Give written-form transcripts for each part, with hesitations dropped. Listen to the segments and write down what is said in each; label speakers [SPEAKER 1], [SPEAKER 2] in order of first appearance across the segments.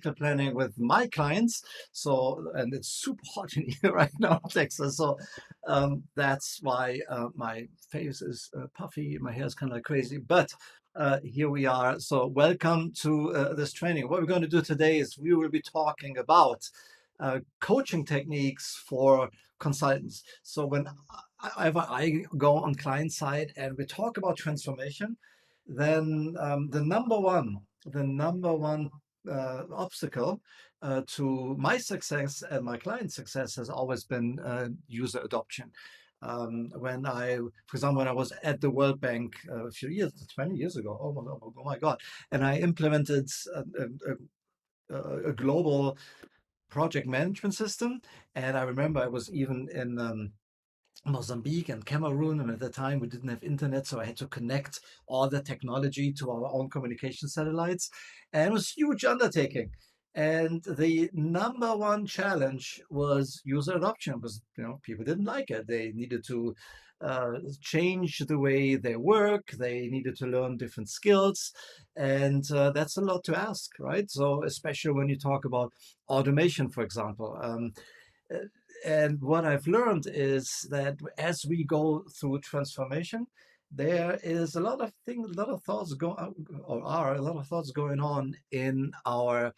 [SPEAKER 1] planning with my clients. So, and it's super hot in here right now in Texas. So that's why my face is puffy. My hair is kind of like crazy, but here we are. So welcome to this training. What we're going to do today is we will be talking about coaching techniques for consultants. So whenever I go on client side and we talk about transformation, then the number one obstacle to my success and my client's success has always been user adoption. For example, when I was at the World Bank a few years, 20 years ago, oh my God, and I implemented a global project management system. And I remember I was even in Mozambique and Cameroon, and at the time we didn't have internet, so I had to connect all the technology to our own communication satellites, and it was a huge undertaking. And the number one challenge was user adoption, because people didn't like it. They needed to change the way they work. They needed to learn different skills, and that's a lot to ask, right? So especially when you talk about automation, for example. Uh, and what I've learned is that as we go through transformation, there is a lot of things, a lot of thoughts a lot of thoughts going on in our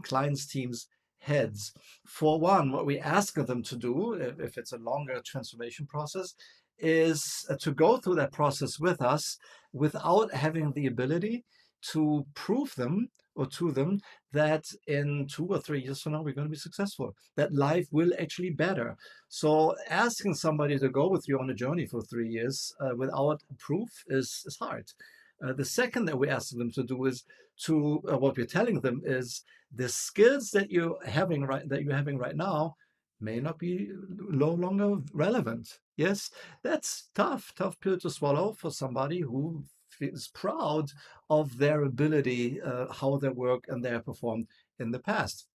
[SPEAKER 1] clients' teams' heads. For one, what we ask them to do, if it's a longer transformation process, is to go through that process with us without having the ability to prove them or to them that in 2 or 3 years from now we're going to be successful, that life will actually better. So asking somebody to go with you on a journey for 3 years without proof is hard. The second that we ask them to do is to what we're telling them is the skills that you're having right now may not be no longer relevant. Yes, that's tough pill to swallow for somebody who feels proud of their ability, how they work and they have performed in the past.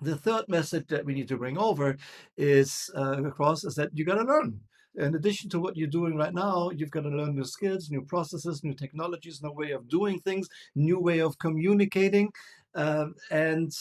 [SPEAKER 1] The third message that we need to bring over is across is that you got to learn. In addition to what you're doing right now, you've got to learn new skills, new processes, new technologies, new way of doing things, new way of communicating, and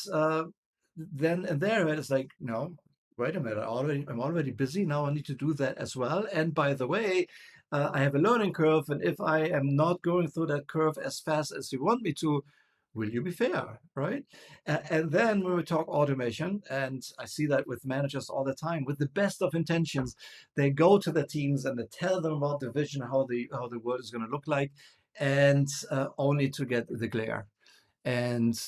[SPEAKER 1] then and there it's like, no, wait a minute, I'm already busy now. I need to do that as well. And by the way, I have a learning curve, and if I am not going through that curve as fast as you want me to, will you be fair, right? And then when we talk automation, and I see that with managers all the time, with the best of intentions, they go to the teams and they tell them about the vision, how the world is going to look like, and only to get the glare. And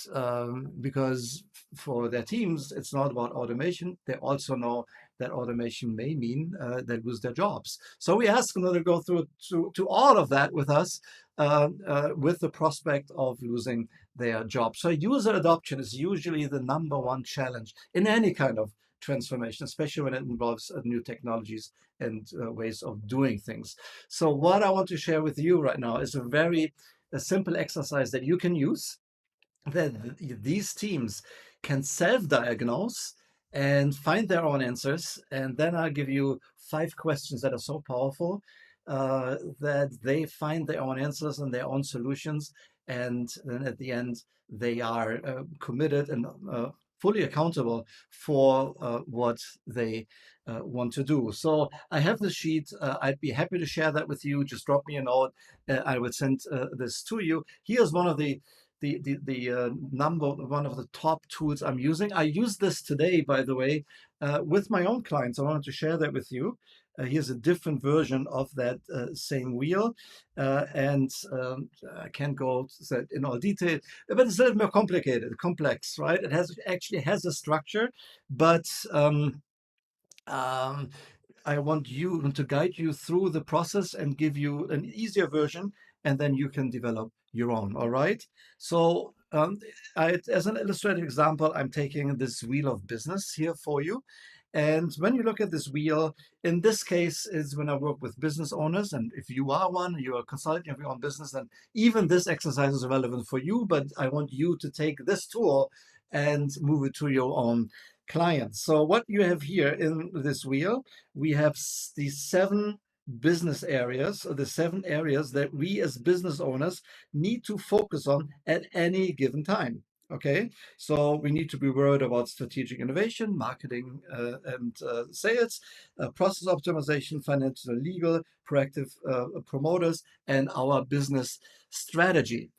[SPEAKER 1] because for their teams, it's not about automation. They also know that automation may mean they lose their jobs. So we ask them to go through to all of that with us, with the prospect of losing their job. So user adoption is usually the number one challenge in any kind of transformation, especially when it involves new technologies and ways of doing things. So what I want to share with you right now is a simple exercise that you can use, that these teams can self-diagnose and find their own answers. And then I'll give you 5 questions that are so powerful that they find their own answers and their own solutions. And then at the end, they are committed and fully accountable for what they want to do. So I have the sheet. I'd be happy to share that with you. Just drop me a note. I will send this to you. Here's one of the one of the top tools I'm using. I use this today, by the way, with my own clients. I wanted to share that with you. Here's a different version of that same wheel, and I can't go in all detail, but it's a little more complex, right? It actually has a structure, but I want to guide you through the process and give you an easier version, and then you can develop your own. All right. So as an illustrative example, I'm taking this wheel of business here for you. And when you look at this wheel, in this case is when I work with business owners. And if you are one, you're a consultant of your own business, then even this exercise is relevant for you. But I want you to take this tool and move it to your own clients. So what you have here in this wheel, we have these 7 business areas, or the 7 areas that we as business owners need to focus on at any given time. Okay, so we need to be worried about strategic innovation, marketing and sales, process optimization, financial and legal, proactive promoters, and our business strategy.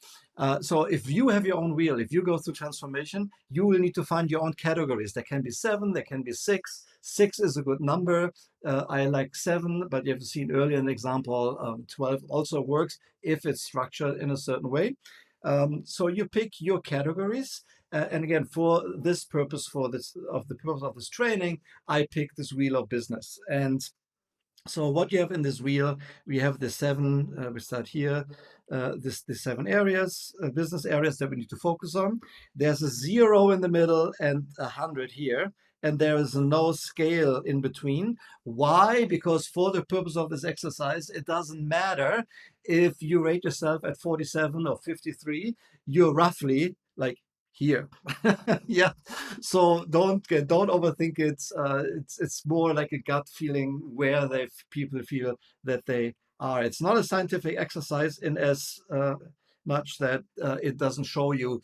[SPEAKER 1] So if you have your own wheel, if you go through transformation, you will need to find your own categories. There can be 7, there can be 6. 6 is a good number. I like 7, but you've seen earlier an example, 12 also works if it's structured in a certain way. So you pick your categories, and again, for this purpose, for this of the purpose of this training, I pick this wheel of business. And so what you have in this wheel, we have the 7. We start here. The 7 areas, business areas that we need to focus on. There's a 0 in the middle and 100 here, and there is no scale in between. Why? Because for the purpose of this exercise, it doesn't matter if you rate yourself at 47 or 53. You're roughly like here. Yeah, so don't overthink it. It's more like a gut feeling where they people feel that they are. It's not a scientific exercise in as much that it doesn't show you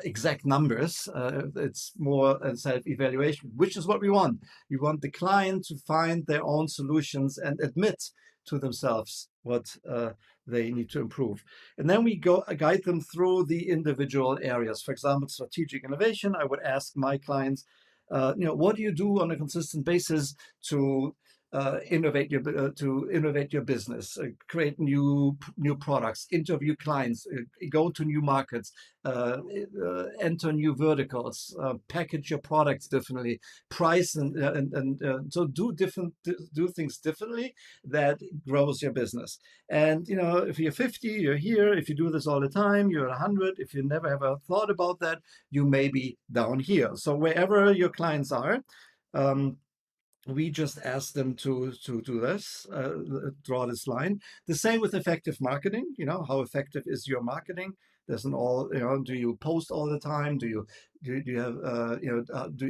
[SPEAKER 1] exact numbers. It's more a self-evaluation, which is what we want. We want the client to find their own solutions and admit to themselves what they need to improve. And then we go guide them through the individual areas. For example, strategic innovation, I would ask my clients, what do you do on a consistent basis to innovate your business, create new products, interview clients, go to new markets, enter new verticals, package your products differently, price and so do things differently that grows your business. And if you're 50, you're here. If you do this all the time, you're at 100. If you never ever thought about that, you may be down here. So wherever your clients are, we just ask them to do this, draw this line. The same with effective marketing. How effective is your marketing? Doesn't all, do you post all the time? Do you have,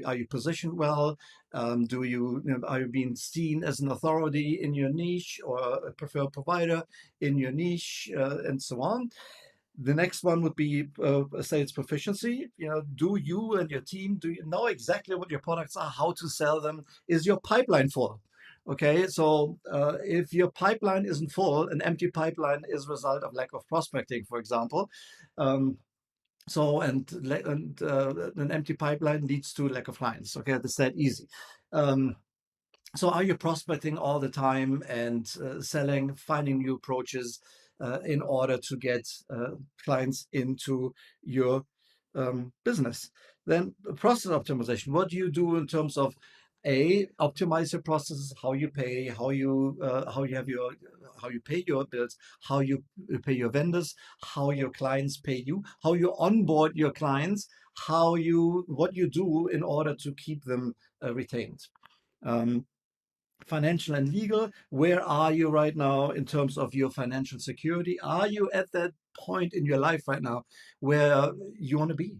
[SPEAKER 1] are you positioned well? Are you being seen as an authority in your niche or a preferred provider in your niche, and so on? The next one would be sales proficiency. Do you and your team, do you know exactly what your products are, how to sell them? Is your pipeline full? Okay, so if your pipeline isn't full, an empty pipeline is a result of lack of prospecting, for example. Um, an empty pipeline leads to lack of clients. Okay, that's that easy. So are you prospecting all the time and selling, finding new approaches in order to get clients into your business? Then process optimization. What do you do in terms of optimize your processes, how you pay, how you pay your bills, how you pay your vendors, how your clients pay you, how you onboard your clients, what you do in order to keep them retained. Um, Financial and legal, where are you right now in terms of your financial security? Are you at that point in your life right now where you want to be?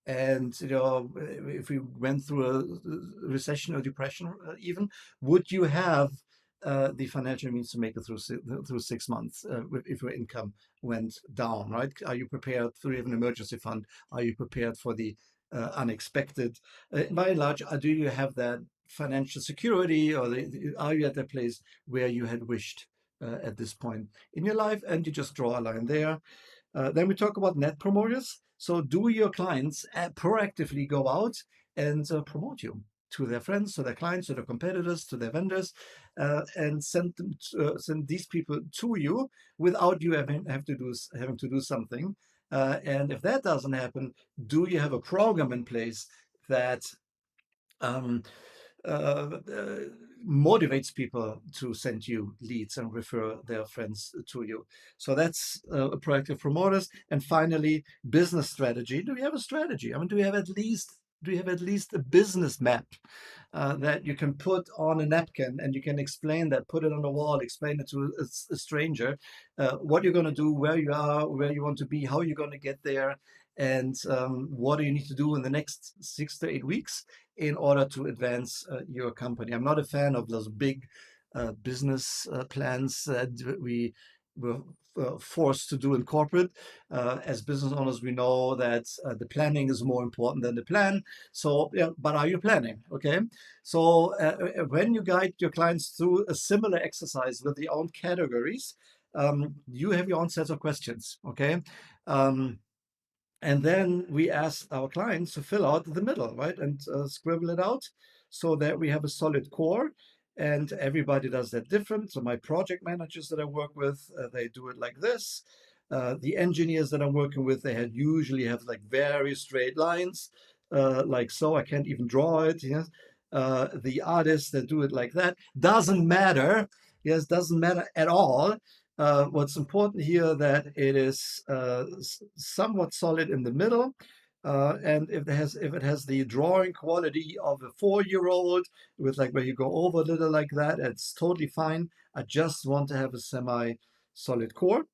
[SPEAKER 1] And if we went through a recession or depression, even, would you have the financial means to make it through 6 months if your income went down? Right? Are you prepared? Do you have an emergency fund? Are you prepared for the unexpected? By and large, do you have that financial security, or are you at that place where you had wished at this point in your life? And you just draw a line there. Then we talk about net promoters. So do your clients proactively go out and promote you to their friends, to their clients, to their competitors, to their vendors, and send these people to you without you having to do something. And if that doesn't happen, do you have a program in place that um, uh, motivates people to send you leads and refer their friends to you? So that's proactive promoters. And finally, business strategy. Do we have a strategy? I mean, do we have at least a business map that you can put on a napkin, and you can explain that, put it on the wall, explain it to a stranger, what you're going to do, where you are, where you want to be, how you're going to get there, and what do you need to do in the next 6 to 8 weeks in order to advance your company. I'm not a fan of those big business plans that we we're forced to do in corporate. As business owners, we know that the planning is more important than the plan. So, yeah, but are you planning? Okay. So, when you guide your clients through a similar exercise with the own categories, you have your own set of questions. Okay. Um, and then we ask our clients to fill out the middle, right? And scribble it out so that we have a solid core. And everybody does that different. So my project managers that I work with, they do it like this. The engineers that I'm working with, usually have like very straight lines, like so. I can't even draw it. Yes. The artists that do it like that doesn't matter. Yes, doesn't matter at all. What's important here that it is somewhat solid in the middle, and if it has the drawing quality of a 4-year-old with like where you go over a little like that, it's totally fine. I just want to have a semi-solid core.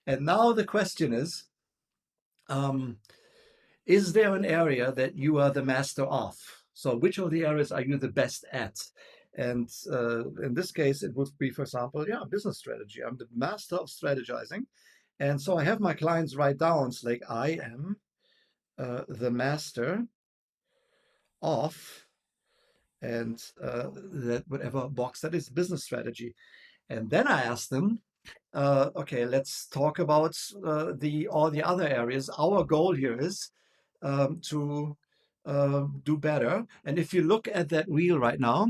[SPEAKER 1] And now the question um, is there an area that you are the master of? So which of the areas are you the best at? And in this case, it would be, for example, yeah, business strategy. I'm the master of strategizing. And so I have my clients write down, it's like, I am the master of, and that whatever box that is, business strategy. And then I ask them, okay, let's talk about the all the other areas. Our goal here is to do better. And if you look at that wheel right now,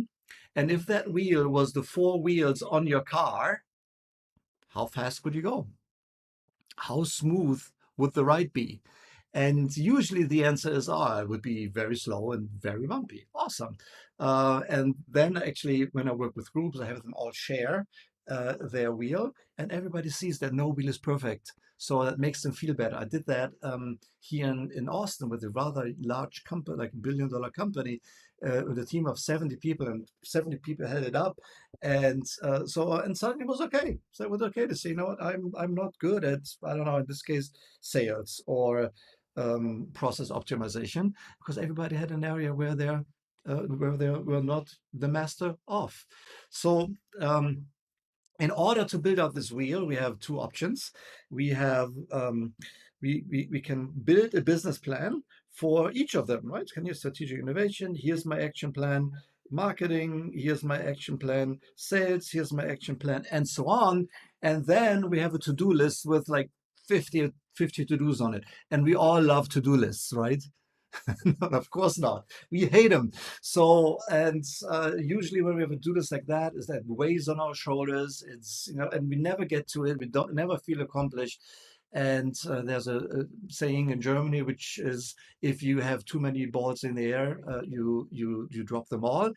[SPEAKER 1] and if that wheel was the 4 wheels on your car, how fast could you go? How smooth would the ride be? And usually the answer is, oh, it would be very slow and very bumpy. Awesome. And then actually, when I work with groups, I have them all share their wheel, and everybody sees that no wheel is perfect. So that makes them feel better. I did that here in Austin with a rather large company, like $1 billion company, with a team of 70 people, and 70 people held it up. And and suddenly it was okay. So it was okay to say, you know what, I'm not good at, I don't know, in this case, sales or process optimization, because everybody had an area where they were not the master of. So in order to build out this wheel, we have two options. We have we can build a business plan for each of them, right? Can you strategic innovation? Here's my action plan. Marketing, here's my action plan. Sales, here's my action plan, and so on. And then we have a to-do list with like 50 to-dos on it. And we all love to-do lists, right? Of course not. We hate them. So, and usually when we have to do this like that, is that weighs on our shoulders. It's, you know, and we never get to it. We don't never feel accomplished. And there's a saying in Germany, which is, if you have too many balls in the air, you drop them all.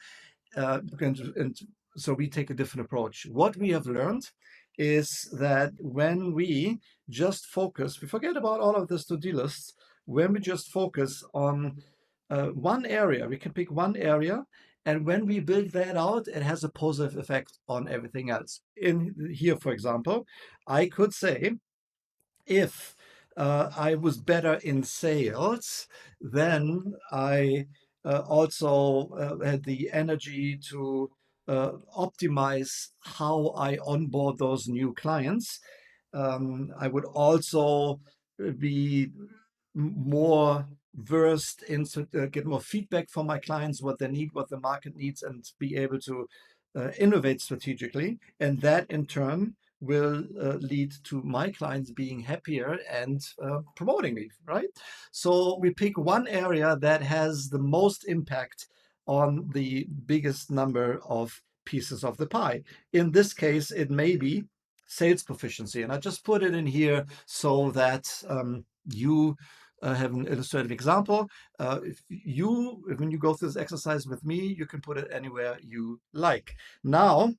[SPEAKER 1] And so we take a different approach. What we have learned is that when we just focus, we forget about all of this to-do lists. When we just focus on one area, we can pick one area, and when we build that out, it has a positive effect on everything else. In here, for example, I could say, if I was better in sales, then I also had the energy to optimize how I onboard those new clients. I would also be more versed into get more feedback from my clients, what they need, what the market needs, and be able to innovate strategically. And that in turn will lead to my clients being happier and promoting me, right? So we pick one area that has the most impact on the biggest number of pieces of the pie. In this case, it may be sales proficiency. And I just put it in here so that you have an illustrative example. When you go through this exercise with me, you can put it anywhere you like. Now,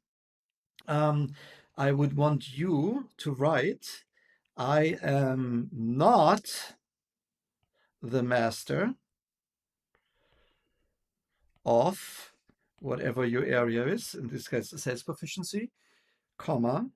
[SPEAKER 1] um, I would want you to write, I am not the master of whatever your area is, in this case, sales proficiency, comma,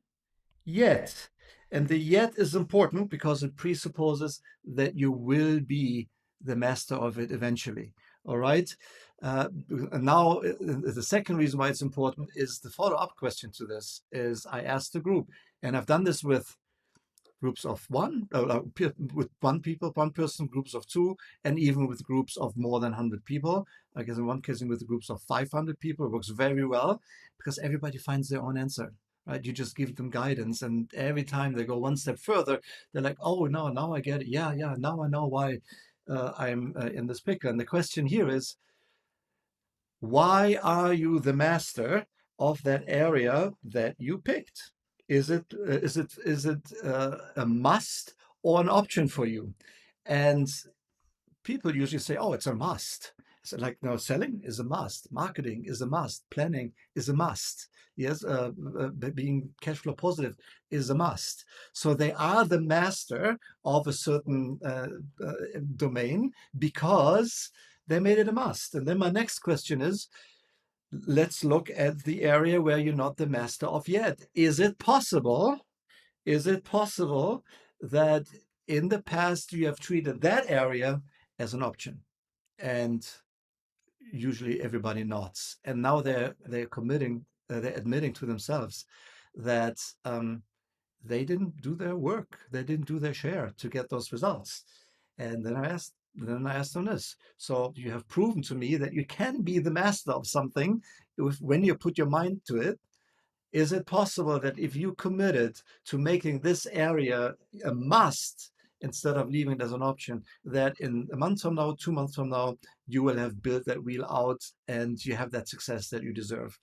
[SPEAKER 1] yet. And the yet is important because it presupposes that you will be the master of it eventually. All right. And now the second reason why it's important is the follow-up question to this is I asked the group, and I've done this with groups of one, with one person, groups of two, and even with groups of more than 100 people. I guess in one case, with groups of 500 people, it works very well because everybody finds their own answer, right? You just give them guidance, and every time they go one step further, they're like, oh, no, now I get it. Yeah, now I know why I'm in this pickle. And the question here is, why are you the master of that area that you picked? Is it a must or an option for you? And people usually say, "Oh, it's a must." So, like, no, selling is a must, marketing is a must, planning is a must. Yes, being cash flow positive is a must. So they are the master of a certain domain because they made it a must. And then my next question is, let's look at the area where you're not the master of yet. Is it possible? Is it possible that in the past you have treated that area as an option? And usually everybody nods. And now they're committing, they're admitting to themselves that they didn't do their work, they didn't do their share to get those results. And then I asked them this. So you have proven to me that you can be the master of something when you put your mind to it. Is it possible that if you committed to making this area a must instead of leaving it as an option, that in a month from now, 2 months from now, you will have built that wheel out and you have that success that you deserve?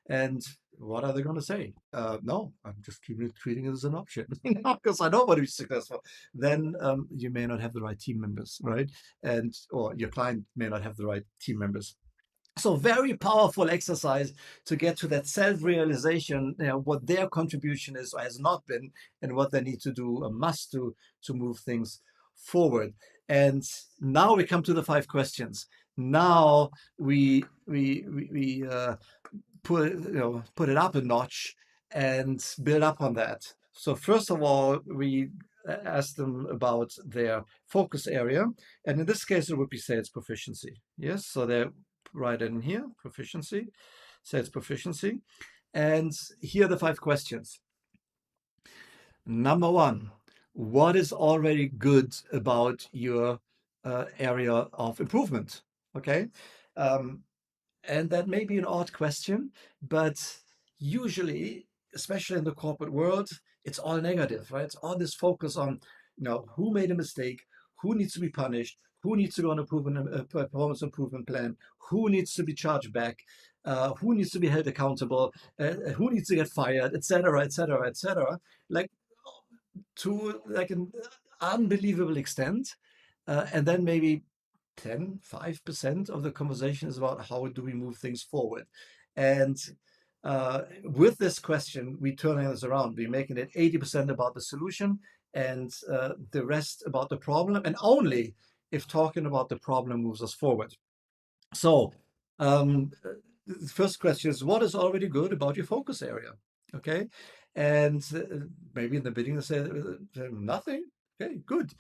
[SPEAKER 1] And what are they going to say? No, I'm just treating it as an option because I don't want to be successful. Then you may not have the right team members, right? And or your client may not have the right team members. So very powerful exercise to get to that self-realization, what their contribution is or has not been, and what they need to do, a must do to move things forward. And now we come to the 5 questions. Now we put it up a notch and build up on that. So first of all, we ask them about their focus area, and in this case, it would be sales proficiency. Yes, so they're right in here, proficiency, sales proficiency, and here are the 5 questions. Number 1, what is already good about your area of improvement? Okay. And that may be an odd question, but usually, especially in the corporate world, it's all negative, right? It's all this focus on, who made a mistake, who needs to be punished, who needs to go on a performance improvement plan, who needs to be charged back, who needs to be held accountable, who needs to get fired, etc., etc., etc. Like, to like an unbelievable extent, and then maybe 5% of the conversation is about how do we move things forward. And with this question, we turn this around. We're making it 80% about the solution and the rest about the problem, and only if talking about the problem moves us forward. So the first question is, what is already good about your focus area? Okay. And maybe in the beginning they say nothing. Okay, good.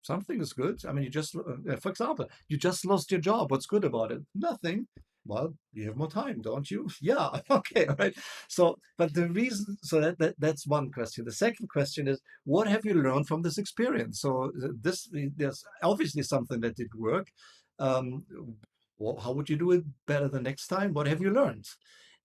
[SPEAKER 1] Something is good. I mean, for example, you just lost your job. What's good about it? Nothing. Well, you have more time, don't you? Yeah. Okay. All right. So, but the reason, so that's one question. The second question is, what have you learned from this experience? So there's obviously something that did work. Um, how would you do it better the next time? What have you learned?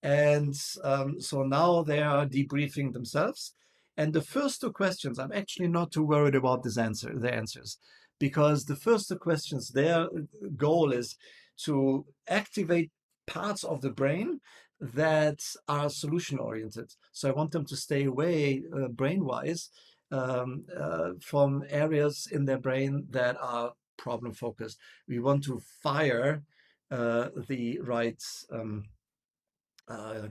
[SPEAKER 1] And so now they are debriefing themselves. And the first 2 questions, I'm actually not too worried about the answers, because the first 2 questions, their goal is to activate parts of the brain that are solution oriented. So I want them to stay away brain wise from areas in their brain that are problem focused. We want to fire the right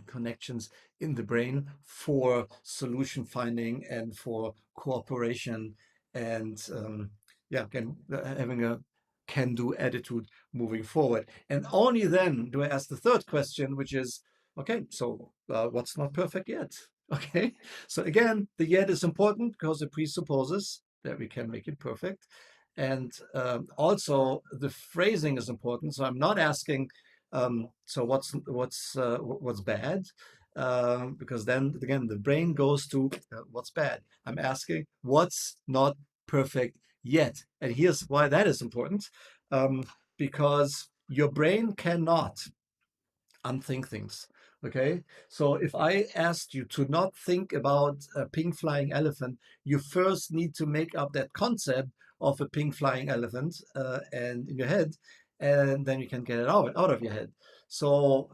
[SPEAKER 1] connections in the brain for solution finding and for cooperation and again, having a can-do attitude moving forward. And only then do I ask the third question, which is, okay, so what's not perfect yet? Okay, so again, the yet is important because it presupposes that we can make it perfect. And also the phrasing is important. So I'm not asking, so what's bad? Because then again, the brain goes to what's bad. I'm asking what's not perfect yet. And here's why that is important. Um, because your brain cannot unthink things. Okay, so if I asked you to not think about a pink flying elephant, you first need to make up that concept of a pink flying elephant and in your head, and then you can get it out of your head. So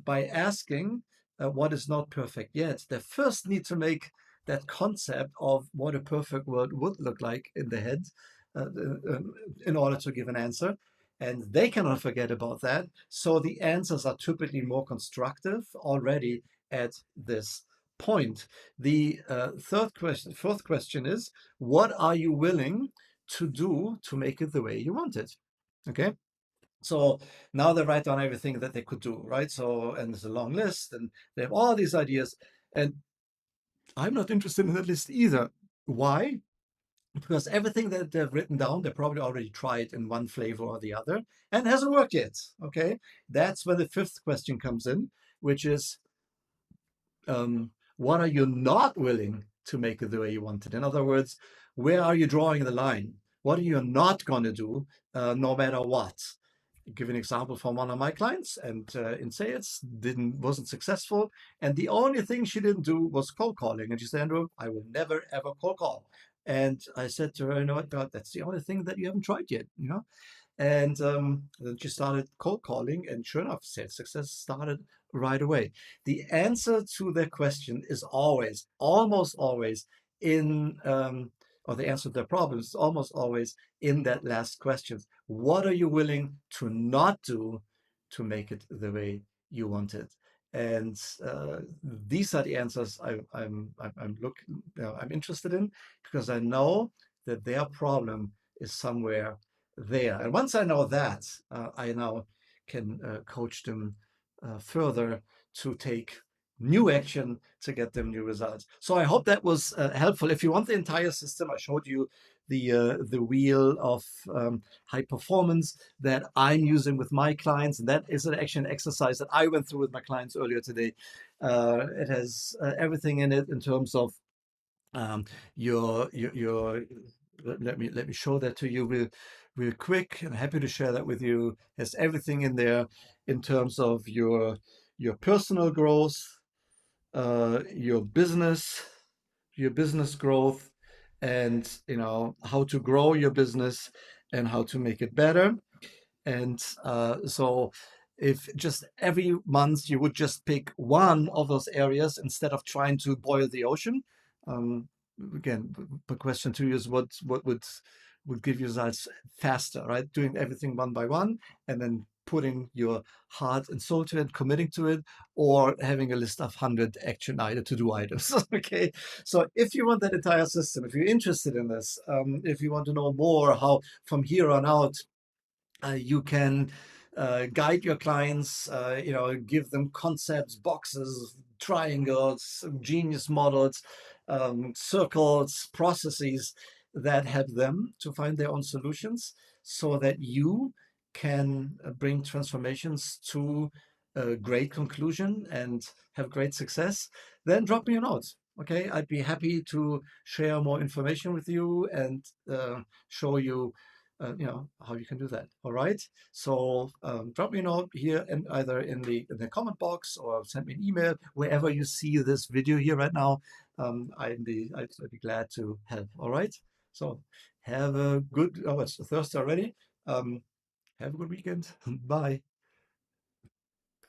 [SPEAKER 1] by asking what is not perfect yet, they first need to make that concept of what a perfect world would look like in the head uh, in order to give an answer, and they cannot forget about that. So the answers are typically more constructive already at this point. The fourth question is, what are you willing to do to make it the way you want it? Okay. So now they write down everything that they could do, right? So, and there's a long list and they have all these ideas. And I'm not interested in that list either. Why? Because everything that they've written down, they probably already tried in one flavor or the other and hasn't worked yet. Okay. That's where the fifth question comes in, which is what are you not willing to make it the way you want it? In other words, where are you drawing the line? What are you not going to do no matter what? Give an example from one of my clients, and in sales wasn't successful, and the only thing she didn't do was cold calling. And she said, Andrew, I will never ever cold call. And I said to her, you know what, God, that's the only thing that you haven't tried yet, you know. And then she started cold calling, and sure enough, sales success started right away. The answer to their question is always, almost always, or the answer to their problems is almost always in that last question. What are you willing to not do to make it the way you want it? And these are the answers I'm interested in, because I know that their problem is somewhere there. And once I know that, I now can coach them further to take new action to get them new results. So I hope that was helpful. If you want the entire system, I showed you the wheel of high performance that I'm using with my clients, and that is actually an exercise that I went through with my clients earlier today. It has everything in it in terms of um, your let me show that to you real quick. I'm happy to share that with you. Has everything in there in terms of your personal growth, your business growth, and how to grow your business and how to make it better. And so if just every month you would just pick one of those areas instead of trying to boil the ocean. um, Again, the question to you is what would give you results faster, right? Doing everything one by one and then putting your heart and soul to it, committing to it, or having a list of 100 action items, to do items. Okay. So if you want that entire system, if you're interested in this, if you want to know more how from here on out you can guide your clients, give them concepts, boxes, triangles, genius models, circles, processes that help them to find their own solutions so that you can bring transformations to a great conclusion and have great success, then drop me a note. Okay, I'd be happy to share more information with you and show you how you can do that. All right. So drop me a note here and either in the comment box or send me an email wherever you see this video here right now. I'd be glad to help. All right. So have a good. Oh, it's Thursday already. Have a good weekend. Bye.